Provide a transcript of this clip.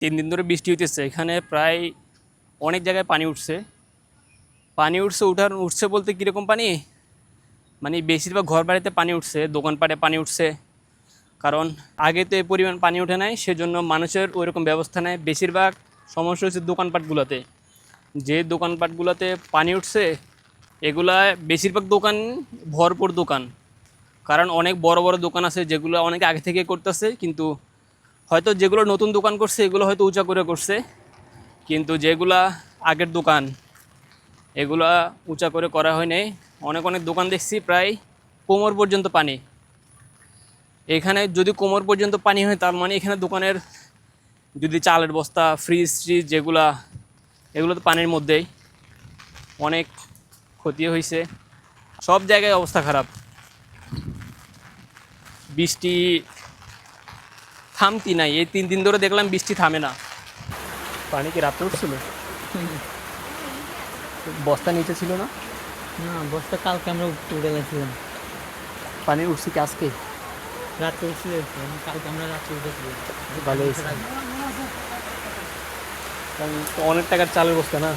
3 দিন ধরে বৃষ্টি হইতেছে, এখানে প্রায় অনেক জায়গায় পানি উঠছে। উঠছে বলতে কীরকম পানি, মানে বেশিরভাগ ঘর বাড়িতে পানি উঠছে, দোকানপাটে পানি উঠছে। কারণ আগে তো এই পরিমাণ পানি ওঠে নাই, সেজন্য মানুষের ওইরকম ব্যবস্থা নেই। বেশিরভাগ সমস্যা হচ্ছে দোকানপাটগুলোতে, যে দোকানপাটগুলোতে পানি উঠছে এগুলা বেশিরভাগ দোকান ভরপুর দোকান। কারণ অনেক বড় বড় দোকান আছে যেগুলো অনেকে আগে থেকে করতেছে, কিন্তু হয়তো যেগুলো নতুন দোকান করছে এগুলো হয়তো উঁচা করে করছে, কিন্তু যেগুলা আগের দোকান এগুলা উঁচা করে করা হয় নাই। অনেক অনেক দোকান দেখছি প্রায় কোমর পর্যন্ত পানি। এখানে যদি কোমর পর্যন্ত পানি হয় তার মানে এখানে দোকানের যদি চালের বস্তা, ফ্রিজ ট্রিজ যেগুলা, এগুলো তো পানির মধ্যেই। অনেক ক্ষতি হয়েছে, সব জায়গায় অবস্থা খারাপ। বৃষ্টি থামতি নাই, এই 3 দিন ধরে দেখলাম বৃষ্টি থামে না। পানি কি রাত্রে উঠছিল? বস্তা নিচে ছিল না? না, বস্তা কালকে আমরা তুলে গেছিলাম। পানি উঠছে কি আজকে? রাত্রে উঠছিল, কালকে আমরা রাত্রে উঠেছিলাম। ভালো হয়েছে, কারণ তো অনেক টাকার চালের বস্তা না।